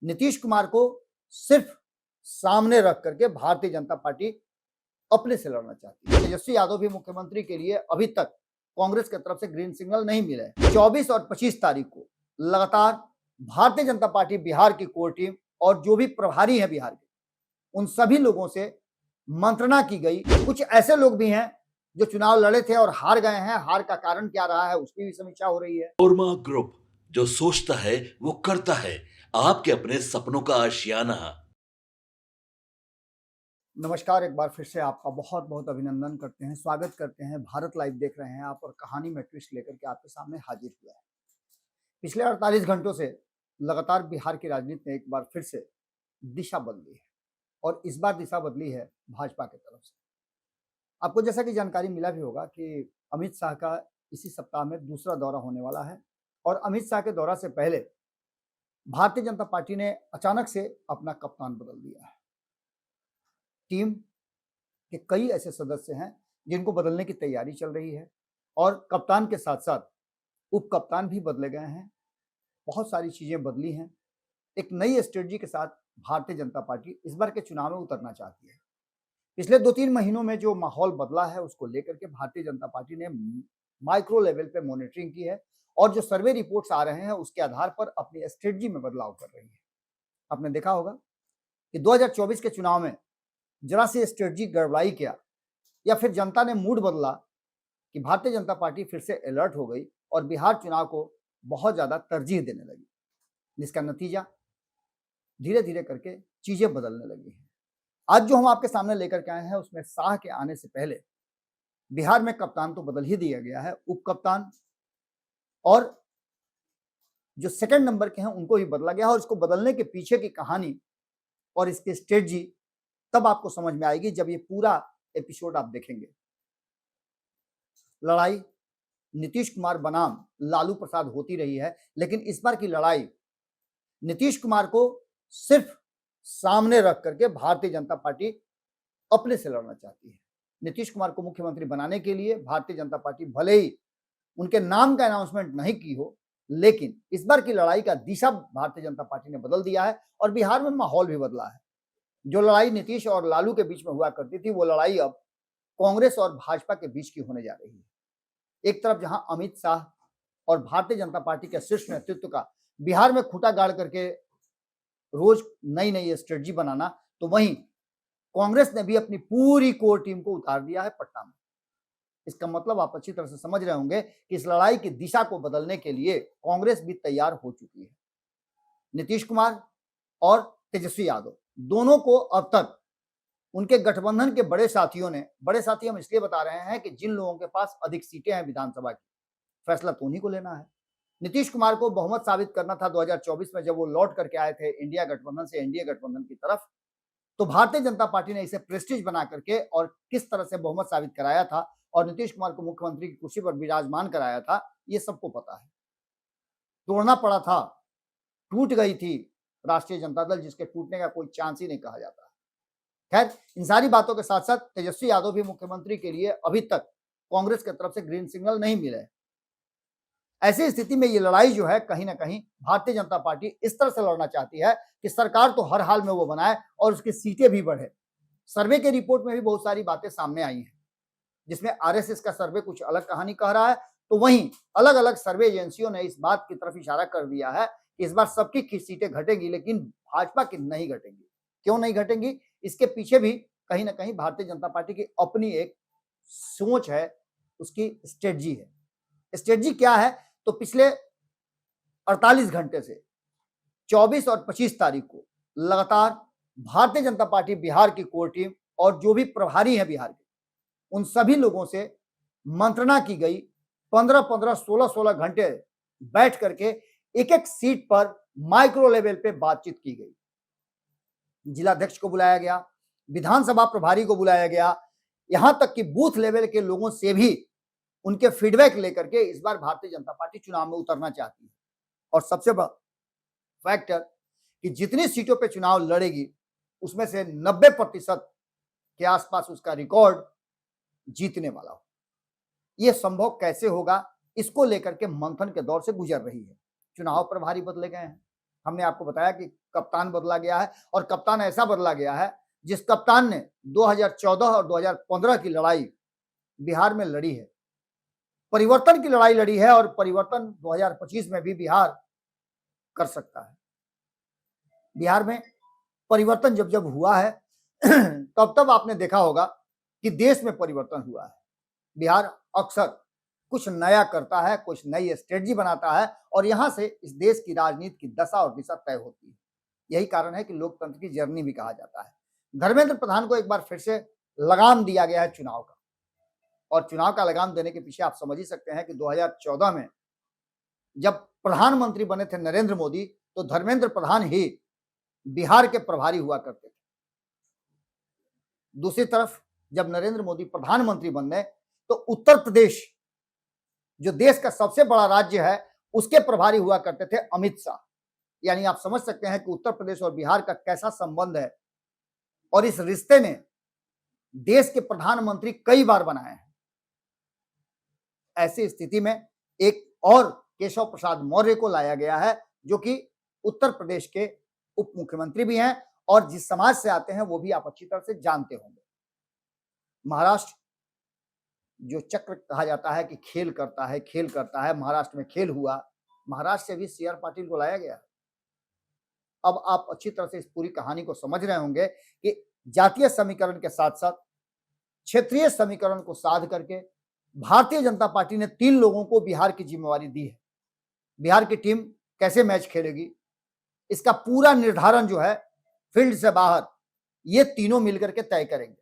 नीतीश कुमार को सिर्फ सामने रख करके भारतीय जनता पार्टी अपने से लड़ना चाहती है। तेजस्वी यादव भी मुख्यमंत्री के लिए अभी तक कांग्रेस की तरफ से ग्रीन सिग्नल नहीं मिला है। 24 और 25 तारीख को लगातार भारतीय जनता पार्टी बिहार की कोर टीम और जो भी प्रभारी हैं बिहार के, उन सभी लोगों से मंत्रणा की गई। कुछ ऐसे लोग भी हैं जो चुनाव लड़े थे और हार गए हैं। हार का कारण क्या रहा है उसकी भी समीक्षा हो रही है। ओरमा ग्रुप, जो सोचता है वो करता है। आपके अपने सपनों का आशियाना। नमस्कार, एक बार फिर से आपका बहुत बहुत अभिनंदन करते हैं, स्वागत करते हैं। भारत लाइव देख रहे हैं आप और कहानी में ट्विस्ट लेकर के आपके सामने हाजिर हुआ है। पिछले 48 घंटों से लगातार बिहार की राजनीति ने एक बार फिर से दिशा बदली है और इस बार दिशा बदली है भाजपा की तरफ से। आपको जैसा कि जानकारी मिला भी होगा कि अमित शाह का इसी सप्ताह में दूसरा दौरा होने वाला है और अमित शाह के दौरा से पहले भारतीय जनता पार्टी ने अचानक से अपना कप्तान बदल दिया है। टीम के कई ऐसे सदस्य हैं जिनको बदलने की तैयारी चल रही है और कप्तान के साथ साथ उप कप्तान भी बदले गए हैं। बहुत सारी चीजें बदली हैं। एक नई स्ट्रेटजी के साथ भारतीय जनता पार्टी इस बार के चुनाव में उतरना चाहती है। पिछले 2-3 महीनों में जो माहौल बदला है उसको लेकर के भारतीय जनता पार्टी ने माइक्रो लेवल पे मॉनिटरिंग की है और जो सर्वे रिपोर्ट्स आ रहे हैं उसके आधार पर अपनी स्ट्रेटजी में बदलाव कर रही है। आपने देखा होगा कि 2024 के चुनाव में जरा सी स्ट्रेटजी गड़बड़ाई क्या या फिर जनता ने मूड बदला कि भारतीय जनता पार्टी फिर से अलर्ट हो गई और बिहार चुनाव को बहुत ज्यादा तरजीह देने लगी, जिसका नतीजा धीरे धीरे करके चीजें बदलने लगी हैं। आज जो हम आपके सामने लेकर के आए हैं उसमें शाह के आने से पहले बिहार में कप्तान तो बदल ही दिया गया है, उप कप्तान और जो सेकंड नंबर के हैं उनको भी बदला गया है और इसको बदलने के पीछे की कहानी और इसकी स्ट्रेटजी तब आपको समझ में आएगी जब ये पूरा एपिसोड आप देखेंगे। लड़ाई नीतीश कुमार बनाम लालू प्रसाद होती रही है, लेकिन इस बार की लड़ाई नीतीश कुमार को सिर्फ सामने रख करके भारतीय जनता पार्टी अपने से लड़ना चाहती है। नीतीश कुमार को मुख्यमंत्री बनाने के लिए भारतीय जनता पार्टी भले ही उनके नाम का अनाउंसमेंट नहीं की हो, लेकिन इस बार की लड़ाई का दिशा भारतीय जनता पार्टी ने बदल दिया है और बिहार में माहौल भी बदला है। जो लड़ाई नीतीश और लालू के बीच में हुआ करती थी वो लड़ाई अब कांग्रेस और भाजपा के बीच की होने जा रही है। एक तरफ जहां अमित शाह और भारतीय जनता पार्टी के शीर्ष नेतृत्व का बिहार में खूंटा गाड़ करके रोज नई नई स्ट्रेटजी बनाना, तो वहीं कांग्रेस ने भी अपनी पूरी कोर टीम को उतार दिया है पटना में। इसका मतलब आप अच्छी तरह से समझ रहे होंगे कि इस लड़ाई की दिशा को बदलने के लिए कांग्रेस भी तैयार हो चुकी है। नीतीश कुमार और तेजस्वी यादव दोनों को अब तक उनके गठबंधन के बड़े साथियों ने, बड़े साथी हम इसलिए बता रहे हैं कि जिन लोगों के पास अधिक सीटें हैं विधानसभा की, फैसला तो उन्हीं को लेना है। नीतीश कुमार को बहुमत साबित करना था 2024 में जब वो लौट करके आए थे इंडिया गठबंधन से एनडीए गठबंधन की तरफ, तो भारतीय जनता पार्टी ने इसे प्रेस्टीज बना करके और किस तरह से बहुमत साबित कराया था और नीतीश कुमार को मुख्यमंत्री की कुर्सी पर विराजमान कराया था, ये सबको पता है। तोड़ना पड़ा था, टूट गई थी राष्ट्रीय जनता दल, जिसके टूटने का कोई चांस ही नहीं कहा जाता। खैर, इन सारी बातों के साथ साथ तेजस्वी यादव भी मुख्यमंत्री के लिए अभी तक कांग्रेस की तरफ से ग्रीन सिग्नल नहीं मिले। ऐसी स्थिति में ये लड़ाई जो है कहीं ना कहीं भारतीय जनता पार्टी इस तरह से लड़ना चाहती है कि सरकार तो हर हाल में वो बनाए और उसकी सीटें भी बढ़े। सर्वे के रिपोर्ट में भी बहुत सारी बातें सामने आई हैं, जिसमें आरएसएस का सर्वे कुछ अलग कहानी कह रहा है, तो वहीं अलग अलग सर्वे एजेंसियों ने इस बात की तरफ इशारा कर दिया है कि इस बार सबकी सीटें घटेगी लेकिन भाजपा की नहीं घटेंगी। क्यों नहीं घटेंगी, इसके पीछे भी कहीं ना कहीं भारतीय जनता पार्टी की अपनी एक सोच है, उसकी स्ट्रेटजी है। स्ट्रेटजी क्या है, तो पिछले 48 घंटे से 24 और 25 तारीख को लगातार भारतीय जनता पार्टी बिहार की कोर टीम और जो भी प्रभारी हैं बिहार के, उन सभी लोगों से मंत्रणा की गई। 15-15, 16-16 घंटे बैठ करके एक एक सीट पर माइक्रो लेवल पे बातचीत की गई। जिलाध्यक्ष को बुलाया गया, विधानसभा प्रभारी को बुलाया गया, यहां तक कि बूथ लेवल के लोगों से भी उनके फीडबैक लेकर के इस बार भारतीय जनता पार्टी चुनाव में उतरना चाहती है। और सबसे बड़ा फैक्टर कि जितनी सीटों पे चुनाव लड़ेगी उसमें से 90% के आसपास उसका रिकॉर्ड जीतने वाला हो। यह संभव कैसे होगा, इसको लेकर के मंथन के दौर से गुजर रही है। चुनाव प्रभारी बदले गए हैं, हमने आपको बताया कि कप्तान बदला गया है और कप्तान ऐसा बदला गया है जिस कप्तान ने 2014 और 2015 की लड़ाई बिहार में लड़ी है, परिवर्तन की लड़ाई लड़ी है और परिवर्तन 2025 में भी बिहार कर सकता है। बिहार में परिवर्तन जब जब हुआ है तब तब आपने देखा होगा कि देश में परिवर्तन हुआ है। बिहार अक्सर कुछ नया करता है, कुछ नई स्ट्रेटजी बनाता है और यहां से इस देश की राजनीति की दशा और दिशा तय होती है। यही कारण है कि लोकतंत्र की जर्नी भी कहा जाता है। धर्मेंद्र प्रधान को एक बार फिर से लगाम दिया गया है चुनाव का, और चुनाव का लगाम देने के पीछे आप समझ ही सकते हैं कि 2014 में जब प्रधानमंत्री बने थे नरेंद्र मोदी, तो धर्मेंद्र प्रधान ही बिहार के प्रभारी हुआ करते थे। दूसरी तरफ जब नरेंद्र मोदी प्रधानमंत्री बने तो उत्तर प्रदेश, जो देश का सबसे बड़ा राज्य है, उसके प्रभारी हुआ करते थे अमित शाह। यानी आप समझ सकते हैं कि उत्तर प्रदेश और बिहार का कैसा संबंध है, और इस रिश्ते ने देश के प्रधानमंत्री कई बार बनाए हैं। ऐसी स्थिति में एक और केशव प्रसाद मौर्य को लाया गया है, जो कि उत्तर प्रदेश के उप मुख्यमंत्री भी हैं और जिस समाज से आते हैं वो भी आप अच्छी तरह से जानते होंगे। महाराष्ट्र, जो चक्र कहा जाता है कि खेल करता है, खेल करता है, महाराष्ट्र में खेल हुआ, महाराष्ट्र से भी सी आर पाटिल को लाया गया। अब आप अच्छी तरह से इस पूरी कहानी को समझ रहे होंगे कि जातीय समीकरण के साथ साथ क्षेत्रीय समीकरण को साध करके भारतीय जनता पार्टी ने 3 लोगों को बिहार की जिम्मेवारी दी है। बिहार की टीम कैसे मैच खेलेगी, इसका पूरा निर्धारण जो है फील्ड से बाहर ये तीनों मिलकर के तय करेंगे,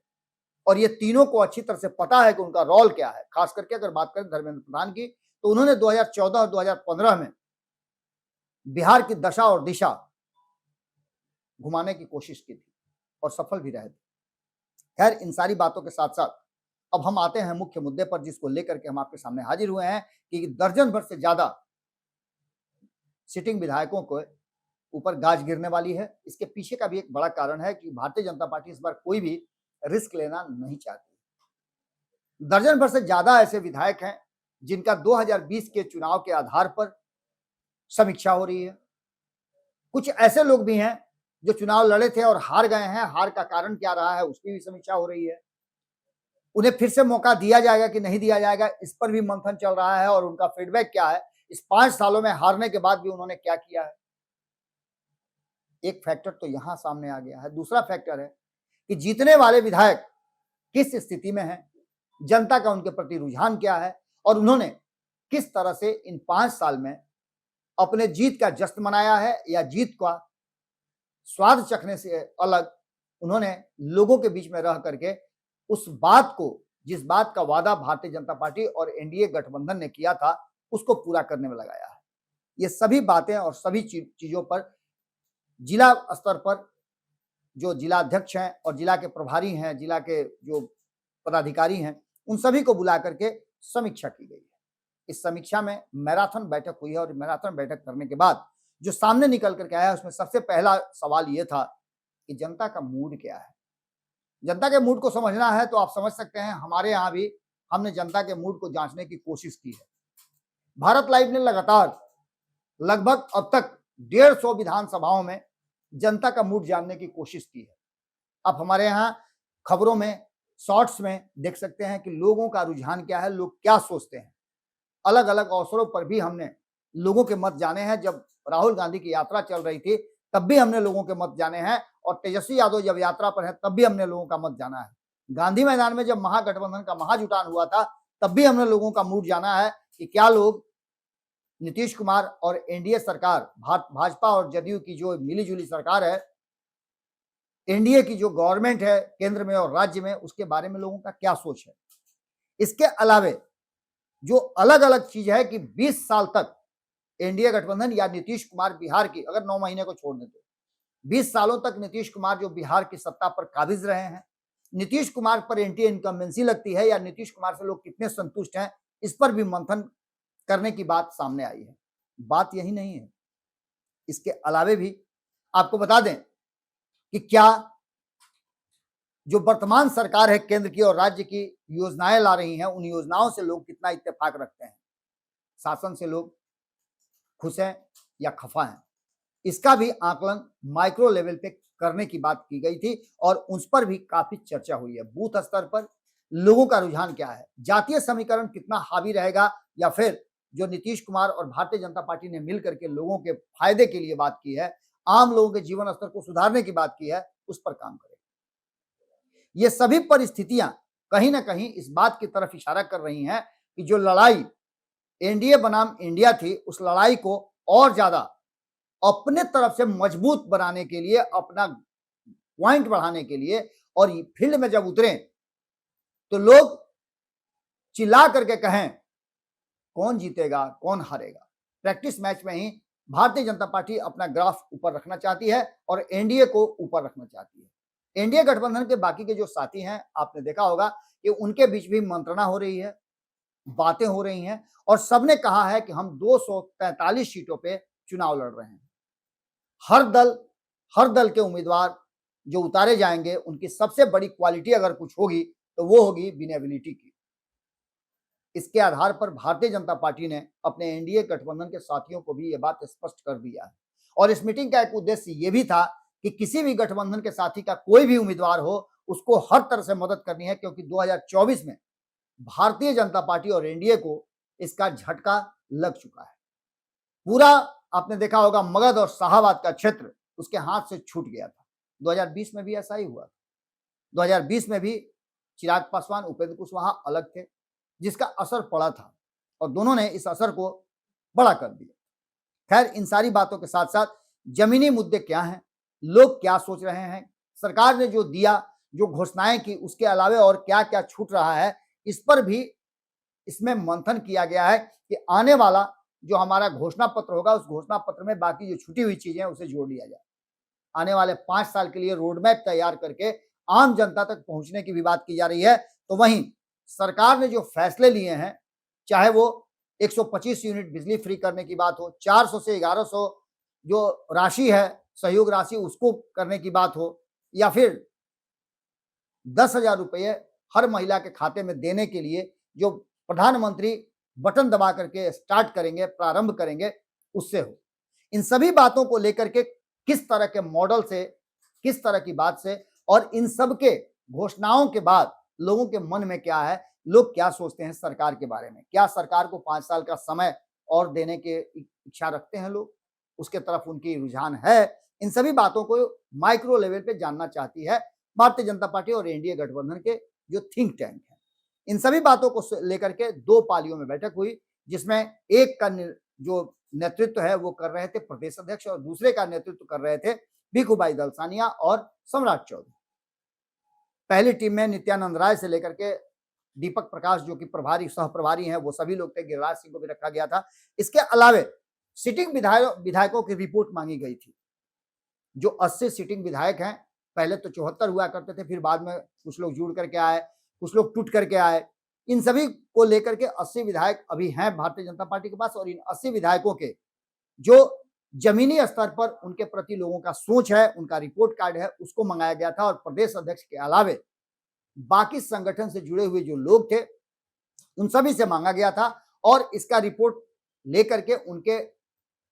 और ये तीनों को अच्छी तरह से पता है कि उनका रोल क्या है। खास करके अगर बात करें धर्मेंद्र प्रधान की, तो उन्होंने 2014 और 2015 में बिहार की दशा और दिशा घुमाने की कोशिश की थी और सफल भी रहे थे। खैर, इन सारी बातों के साथ साथ अब हम आते हैं मुख्य मुद्दे पर, जिसको लेकर के हम आपके सामने हाजिर हुए हैं कि दर्जन भर से ज्यादा सिटिंग विधायकों को ऊपर गाज गिरने वाली है। इसके पीछे का भी एक बड़ा कारण है कि भारतीय जनता पार्टी इस बार कोई भी रिस्क लेना नहीं चाहती। दर्जन भर से ज्यादा ऐसे विधायक हैं जिनका 2020 के चुनाव के आधार पर समीक्षा हो रही है। कुछ ऐसे लोग भी हैं जो चुनाव लड़े थे और हार गए हैं, हार का कारण क्या रहा है उसकी भी समीक्षा हो रही है। उन्हें फिर से मौका दिया जाएगा कि नहीं दिया जाएगा, इस पर भी मंथन चल रहा है, और उनका फीडबैक क्या है, इस 5 सालों में हारने के बाद भी उन्होंने क्या किया है। एक फैक्टर तो यहां सामने आ गया है। दूसरा फैक्टर है कि जीतने वाले विधायक किस स्थिति में हैं, जनता का उनके प्रति रुझान क्या है, और उन्होंने किस तरह से इन 5 साल में अपने जीत का जश्न मनाया है, या जीत का स्वाद चखने से अलग उन्होंने लोगों के बीच में रह करके उस बात को, जिस बात का वादा भारतीय जनता पार्टी और एनडीए गठबंधन ने किया था, उसको पूरा करने में लगाया है। ये सभी बातें और सभी चीजों पर जिला स्तर पर जो जिला अध्यक्ष हैं और जिला के प्रभारी हैं, जिला के जो पदाधिकारी हैं, उन सभी को बुला करके समीक्षा की गई है। इस समीक्षा में मैराथन बैठक हुई है, और मैराथन बैठक करने के बाद जो सामने निकल करके आया, उसमें सबसे पहला सवाल ये था कि जनता का मूड क्या है। जनता के मूड को समझना है तो आप समझ सकते हैं, हमारे यहाँ भी हमने जनता के मूड को जांचने की कोशिश की है। भारत लाइव ने लगातार लगभग अब तक 150 विधानसभाओं में जनता का मूड जानने की कोशिश की है। आप हमारे यहाँ खबरों में, शॉर्ट्स में देख सकते हैं कि लोगों का रुझान क्या है, लोग क्या सोचते हैं। अलग अलग अवसरों पर भी हमने लोगों के मत जाने हैं। जब राहुल गांधी की यात्रा चल रही थी तब भी हमने लोगों के मत जाने हैं, और तेजस्वी यादव जब यात्रा पर है तब भी हमने लोगों का मत जाना है। गांधी मैदान में जब महागठबंधन का महाजुटान हुआ था तब भी हमने लोगों का मूड जाना है कि क्या लोग नीतीश कुमार और एनडीए सरकार, भाजपा और जदयू की जो मिलीजुली सरकार है, एनडीए की जो गवर्नमेंट है केंद्र में और राज्य में, उसके बारे में लोगों का क्या सोच है। इसके अलावे जो अलग अलग चीज है कि 20 साल तक एनडीए गठबंधन या नीतीश कुमार बिहार की, अगर 9 महीने को छोड़ दें तो 20 सालों तक नीतीश कुमार जो बिहार की सत्ता पर काबिज रहे हैं, नीतीश कुमार पर एंटी इनकम्बेंसी लगती है या नीतीश कुमार से लोग कितने संतुष्ट हैं, इस पर भी मंथन करने की बात सामने आई है। बात यही नहीं है, इसके अलावे भी आपको बता दें कि क्या जो वर्तमान सरकार है केंद्र की और राज्य की योजनाएं ला रही हैं, उन योजनाओं से लोग कितना इत्तेफाक रखते हैं। शासन से लोग खुश हैं या खफा हैं। इसका भी आकलन माइक्रो लेवल पे करने की बात की गई थी और उस पर भी काफी चर्चा हुई है। बूथ स्तर पर लोगों का रुझान क्या है, जातीय समीकरण कितना हावी रहेगा, या फिर जो नीतीश कुमार और भारतीय जनता पार्टी ने मिलकर के लोगों के फायदे के लिए बात की है, आम लोगों के जीवन स्तर को सुधारने की बात की है, उस पर काम करेगा। ये सभी परिस्थितियां कहीं ना कहीं इस बात की तरफ इशारा कर रही हैं कि जो लड़ाई एनडीए बनाम इंडिया थी, उस लड़ाई को और ज्यादा अपने तरफ से मजबूत बनाने के लिए, अपना पॉइंट बढ़ाने के लिए, और फील्ड में जब उतरे तो लोग चिल्ला करके कहें कौन जीतेगा कौन हारेगा। प्रैक्टिस मैच में ही भारतीय जनता पार्टी अपना ग्राफ ऊपर रखना चाहती है और एनडीए को ऊपर रखना चाहती है। एनडीए गठबंधन के बाकी के जो साथी हैं, आपने देखा होगा कि उनके बीच भी मंत्रणा हो रही है, बातें हो रही हैं, और सबने कहा है कि हम 243 सीटों पे चुनाव लड़ रहे हैं। हर दल के उम्मीदवार जो उतारे जाएंगे, उनकी सबसे बड़ी क्वालिटी अगर कुछ होगी तो वो होगी विनेबिलिटी की। इसके आधार पर भारतीय जनता पार्टी ने अपने एनडीए गठबंधन के साथियों को भी यह बात स्पष्ट कर दिया है। और इस मीटिंग का एक उद्देश्य यह भी था कि किसी भी गठबंधन के साथी का कोई भी उम्मीदवार हो, उसको हर तरह से मदद करनी है, क्योंकि 2024 में भारतीय जनता पार्टी और एनडीए को इसका झटका लग चुका है। पूरा आपने देखा होगा मगध और शाहाबाद का क्षेत्र उसके हाथ से छूट गया था। 2020 में भी ऐसा ही हुआ। 2020 में भी चिराग पासवान, उपेंद्र कुशवाहा अलग थे, जिसका असर पड़ा था, और दोनों ने इस असर को बड़ा कर दिया। खैर, इन सारी बातों के साथ साथ जमीनी मुद्दे क्या हैं, लोग क्या सोच रहे हैं, सरकार ने जो दिया, जो घोषणाएं की, उसके अलावे और क्या क्या छूट रहा है, इस पर भी इसमें मंथन किया गया है कि आने वाला जो हमारा घोषणा पत्र होगा, उस घोषणा पत्र में बाकी जो छुटी हुई चीजें हैं उसे जोड़ लिया जाए। आने वाले 5 साल के लिए रोडमैप तैयार करके आम जनता तक पहुंचने की भी बात की जा रही है। तो वहीं सरकार ने जो फैसले लिए हैं, चाहे वो 125 यूनिट बिजली फ्री करने की बात हो, 400 से 1100 जो राशि है सहयोग राशि उसको करने की बात हो, या फिर 10,000 रुपये हर महिला के खाते में देने के लिए जो प्रधानमंत्री बटन दबा करके स्टार्ट करेंगे, प्रारंभ करेंगे, उससे हो। इन सभी बातों को लेकर के किस तरह के मॉडल से, किस तरह की बात से, और इन सब के घोषणाओं के बाद लोगों के मन में क्या है, लोग क्या सोचते हैं सरकार के बारे में, क्या सरकार को 5 साल का समय और देने के इच्छा रखते हैं लोग, उसके तरफ उनकी रुझान है। इन सभी बातों को माइक्रो लेवल पे जानना चाहती है भारतीय जनता पार्टी और एनडीए गठबंधन के जो थिंक टैंक है। इन सभी बातों को लेकर के 2 पालियों में बैठक हुई, जिसमें एक का जो नेतृत्व है वो कर रहे थे प्रदेश अध्यक्ष, और दूसरे का नेतृत्व कर रहे थे भिखुभाई दलसानिया और सम्राट चौधरी। पहली टीम में नित्यानंद राय से लेकर के दीपक प्रकाश जो कि प्रभारी सह प्रभारी हैं, वो सभी लोग थे। गिरिराज सिंह को भी रखा गया था। इसके अलावे सिटिंग विधायकों की रिपोर्ट मांगी गई थी। जो 80 सिटिंग विधायक हैं, पहले तो 74 हुआ करते थे, फिर बाद में कुछ लोग जुड़ करके आए, कुछ लोग टूट करके आए। इन सभी को लेकर के 80 विधायक अभी हैं भारतीय जनता पार्टी के पास, और इन 80 विधायकों के जो जमीनी स्तर पर उनके प्रति लोगों का सोच है, उनका रिपोर्ट कार्ड है, उसको मंगाया गया था। और प्रदेश अध्यक्ष के अलावे बाकी संगठन से जुड़े हुए जो लोग थे, उन सभी से मांगा गया था, और इसका रिपोर्ट लेकर के उनके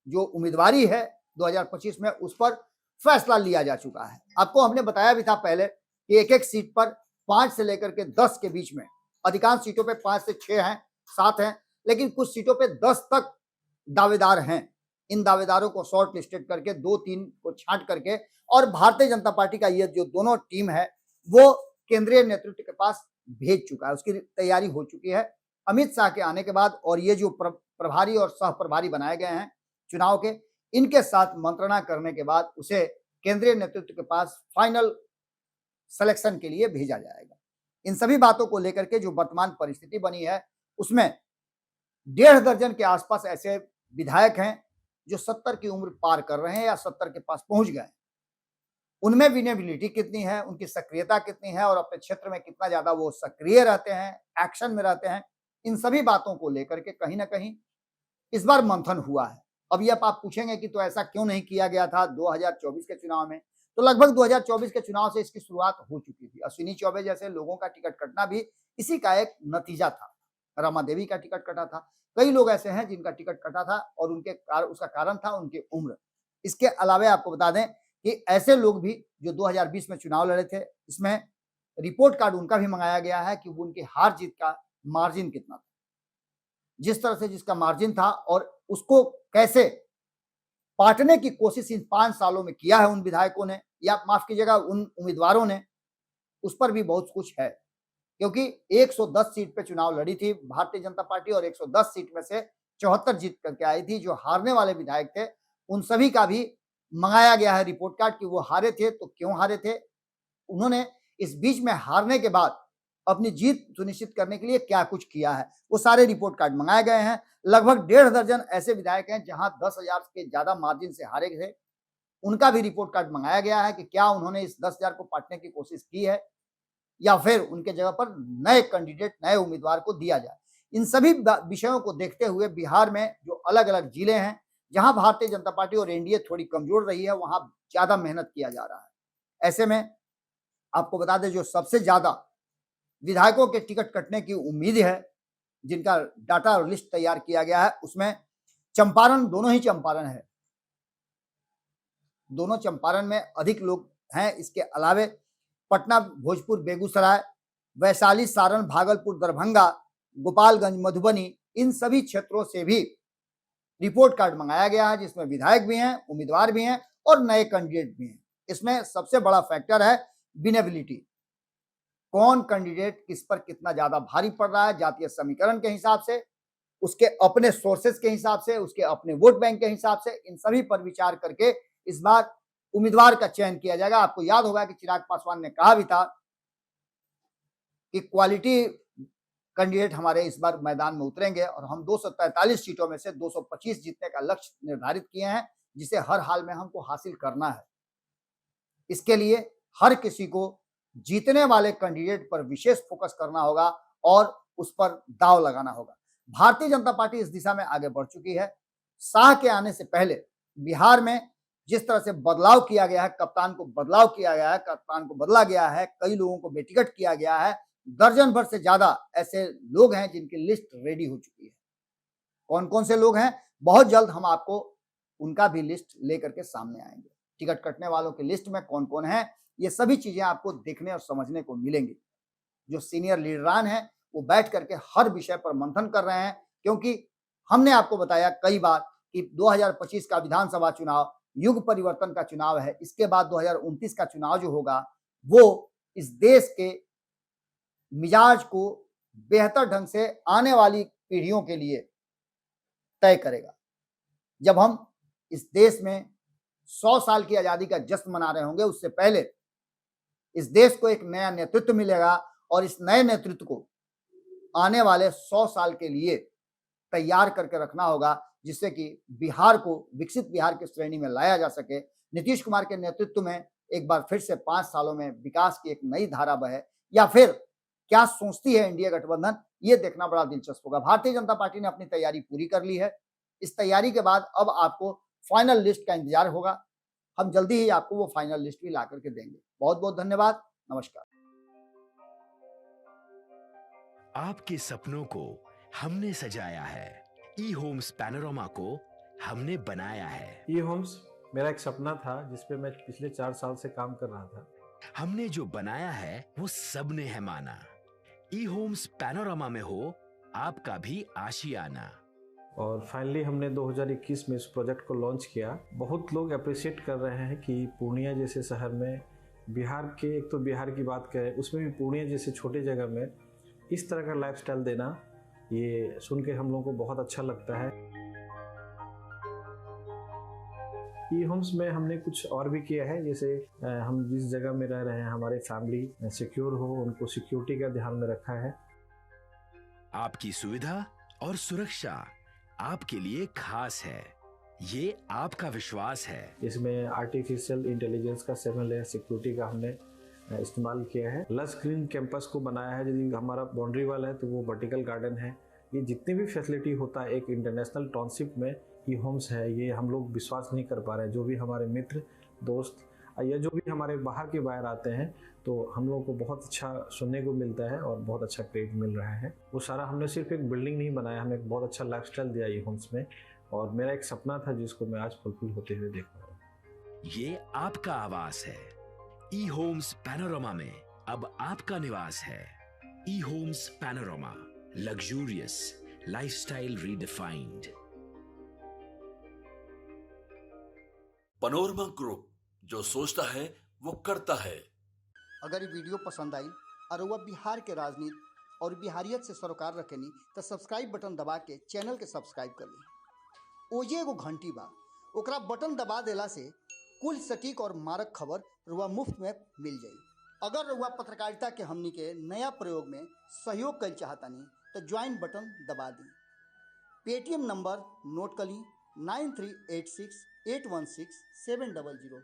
जो उम्मीदवारी है 2025 में, उस पर फैसला लिया जा चुका है। आपको हमने बताया भी था पहले कि एक एक सीट पर 5 से लेकर के 10 के बीच में, अधिकांश सीटों पे 5 से 6 हैं, 7 हैं, लेकिन कुछ सीटों पे 10 तक दावेदार हैं। इन दावेदारों को शॉर्ट लिस्टेड करके 2-3 को छांट करके, और भारतीय जनता पार्टी का ये जो दोनों टीम है वो केंद्रीय नेतृत्व के पास भेज चुका है, उसकी तैयारी हो चुकी है। अमित शाह के आने के बाद, और ये जो प्रभारी और सह प्रभारी बनाए गए हैं चुनाव के, इनके साथ मंत्रणा करने के बाद उसे केंद्रीय नेतृत्व के पास फाइनल सिलेक्शन के लिए भेजा जाएगा। इन सभी बातों को लेकर के जो वर्तमान परिस्थिति बनी है, उसमें 1.5 दर्जन के आसपास ऐसे विधायक हैं जो 70 की उम्र पार कर रहे हैं या 70 के पास पहुंच गए। उनमें विनेबिलिटी कितनी है, उनकी सक्रियता कितनी है, और अपने क्षेत्र में कितना ज्यादा वो सक्रिय रहते हैं, एक्शन में रहते हैं, इन सभी बातों को लेकर के कहीं ना कहीं इस बार मंथन हुआ है। अभी आप पूछेंगे कि तो ऐसा क्यों नहीं किया गया था 2024 के चुनाव में, तो लगभग 2024 के चुनाव से इसकी शुरुआत हो चुकी थी। अश्विनी चौबे जैसे लोगों का टिकट कटना भी इसी का एक नतीजा था। रमा देवी का टिकट कटा था, कई लोग ऐसे हैं जिनका टिकट कटा था, और उसका कारण था उनकी उम्र। इसके अलावा आपको बता दें कि ऐसे लोग भी जो 2020 में चुनाव लड़े थे, इसमें रिपोर्ट कार्ड उनका भी मंगाया गया है कि उनकी हार जीत का मार्जिन कितना था। जिस तरह से जिसका मार्जिन था और उसको कैसे पाटने की कोशिश इन 5 सालों में किया है उन विधायकों ने, या माफ कीजिएगा उन उम्मीदवारों ने, उस पर भी बहुत कुछ है। क्योंकि 110 सीट पे चुनाव लड़ी थी भारतीय जनता पार्टी और 110 सीट में से 74 जीत करके आई थी। जो हारने वाले विधायक थे उन सभी का भी मंगाया गया है रिपोर्ट कार्ड कि वो हारे थे तो क्यों हारे थे, उन्होंने इस बीच में हारने के बाद अपनी जीत सुनिश्चित करने के लिए क्या कुछ किया है, वो सारे रिपोर्ट कार्ड मंगाए गए हैं। लगभग 1.5 दर्जन ऐसे विधायक हैं जहां 10,000 के ज्यादा मार्जिन से हारे थे, उनका भी रिपोर्ट कार्ड मंगाया गया है कि क्या उन्होंने इस 10,000 को पाटने की कोशिश की है या फिर उनके जगह पर नए कैंडिडेट, नए उम्मीदवार को दिया जाए। इन सभी विषयों को देखते हुए बिहार में जो अलग अलग जिले हैं जहां भारतीय जनता पार्टी और एनडीए थोड़ी कमजोर रही है, वहां ज्यादा मेहनत किया जा रहा है। ऐसे में आपको बता दें जो सबसे ज्यादा विधायकों के टिकट कटने की उम्मीद है, जिनका डाटा और लिस्ट तैयार किया गया है, उसमें चंपारण, दोनों ही चंपारण है, दोनों चंपारण में अधिक लोग हैं। इसके अलावे पटना, भोजपुर, बेगूसराय, वैशाली, सारण, भागलपुर, दरभंगा, गोपालगंज, मधुबनी, इन सभी क्षेत्रों से भी रिपोर्ट कार्ड मंगाया गया है, जिसमें विधायक भी हैं, उम्मीदवार भी हैं और नए कैंडिडेट भी हैं। इसमें सबसे बड़ा फैक्टर है विनेबिलिटी, कौन कैंडिडेट किस पर कितना ज्यादा भारी पड़ रहा है, जातीय समीकरण के हिसाब से, उसके अपने सोर्सेस के हिसाब से, उसके अपने वोट बैंक के हिसाब से, इन सभी पर विचार करके इस बार उम्मीदवार का चयन किया जाएगा। आपको याद होगा कि चिराग पासवान ने कहा भी था कि क्वालिटी कैंडिडेट हमारे इस बार मैदान में उतरेंगे और हम 243 सीटों में से 225 जीतने का लक्ष्य निर्धारित किए हैं, जिसे हर हाल में हमको हासिल करना है। इसके लिए हर किसी को जीतने वाले कैंडिडेट पर विशेष फोकस करना होगा और उस पर दांव लगाना होगा। भारतीय जनता पार्टी इस दिशा में आगे बढ़ चुकी है। शाह के आने से पहले बिहार में जिस तरह से बदलाव किया गया है, कप्तान को बदलाव किया गया है, कप्तान को बदला गया है, कई लोगों को बेटिकट किया गया है, दर्जन भर से ज्यादा ऐसे लोग हैं जिनकी लिस्ट रेडी हो चुकी है। कौन कौन से लोग हैं, बहुत जल्द हम आपको उनका भी लिस्ट लेकर के सामने आएंगे। टिकट कटने वालों की लिस्ट में कौन कौन है, ये सभी चीजें आपको देखने और समझने को मिलेंगी। जो सीनियर लीडरान हैं वो बैठ करके हर विषय पर मंथन कर रहे हैं, क्योंकि हमने आपको बताया कई बार कि 2025 का विधानसभा चुनाव युग परिवर्तन का चुनाव है। इसके बाद 2029 का चुनाव जो होगा वो इस देश के मिजाज को बेहतर ढंग से आने वाली पीढ़ियों के लिए तय करेगा। जब हम इस देश में 100 साल की आजादी का जश्न मना रहे होंगे, उससे पहले इस देश को एक नया नेतृत्व मिलेगा और इस नए नेतृत्व को आने वाले 100 साल के लिए तैयार करके रखना होगा, जिससे कि बिहार को विकसित बिहार की श्रेणी में लाया जा सके। नीतीश कुमार के नेतृत्व में एक बार फिर से 5 सालों में विकास की एक नई धारा बहे, या फिर क्या सोचती है इंडिया गठबंधन, ये देखना बड़ा दिलचस्प होगा। भारतीय जनता पार्टी ने अपनी तैयारी पूरी कर ली है। इस तैयारी के बाद अब आपको फाइनल लिस्ट का इंतजार होगा। हम जल्दी ही आपको वो फाइनल लिस्ट भी ला करके देंगे। बहुत बहुत धन्यवाद, नमस्कार। आपके सपनों को हमने सजाया है, ई होम्स पैनोरामा को हमने बनाया है। ई होम्स मेरा एक सपना था जिस पे मैं पिछले 4 साल से काम कर रहा था। हमने जो बनाया है वो सबने है माना। ई होम्स पैनोरामा में हो आपका भी आशियाना। और फाइनली हमने 2021 में इस प्रोजेक्ट को लॉन्च किया। बहुत लोग अप्रिशिएट कर रहे हैं कि पूर्णिया जैसे शहर में, बिहार के, एक तो बिहार की बात करें उसमें भी पूर्णिया जैसे छोटे जगह में इस तरह का लाइफस्टाइल देना, ये सुन के हम लोगों को बहुत अच्छा लगता है। ई होम्स में हमने कुछ और भी किया है, जैसे हम जिस जगह में रह रहे हैं हमारे फैमिली सिक्योर हो, उनको सिक्योरिटी का ध्यान में रखा है। आपकी सुविधा और सुरक्षा आपके लिए खास है, ये आपका विश्वास है। इसमें आर्टिफिशियल इंटेलिजेंस का 7 लेयर सिक्योरिटी का हमने इस्तेमाल किया है। लस ग्रीन कैंपस को बनाया है। यदि हमारा बाउंड्री वाल है तो वो वर्टिकल गार्डन है। ये जितनी भी फैसिलिटी होता है एक इंटरनेशनल टाउनशिप में, ई होम्स है, ये हम लोग विश्वास नहीं कर पा रहे हैं। जो भी हमारे मित्र, दोस्त या जो भी हमारे बाहर के बाहर आते हैं तो हम लोगों को बहुत अच्छा सुनने को मिलता है और बहुत अच्छा क्रेडिट मिल रहा है। वो सारा हमने सिर्फ एक बिल्डिंग नहीं बनाया, हमें एक बहुत अच्छा लाइफस्टाइल दिया ई होम्स में, और मेरा एक सपना था जिसको मैं आज फुलफिल होते हुए देख रहा हूँ। ये आपका आवास है। ई होम्स पैनोरमा में अब आपका निवास है। E homes panorama, luxurious lifestyle redefined. Panorama group, जो सोचता है वो करता है। अगर ये वीडियो पसंद आई और वह बिहार के राजनीति और बिहारियत से सरोकार रखेनी तो सब्सक्राइब बटन दबा के चैनल के सब्सक्राइब कर ली। ओजे एगो घंटी बा, ओकरा बटन दबा देला से कुल सटीक और मारक खबर रुआ मुफ्त में मिल जाई। अगर रुआ पत्रकारिता के हमनी के नया प्रयोग में सहयोग कर चाहतानी तो ज्वाइन बटन दबा दी। पेटीएम नंबर नोट कर ली 9386816700।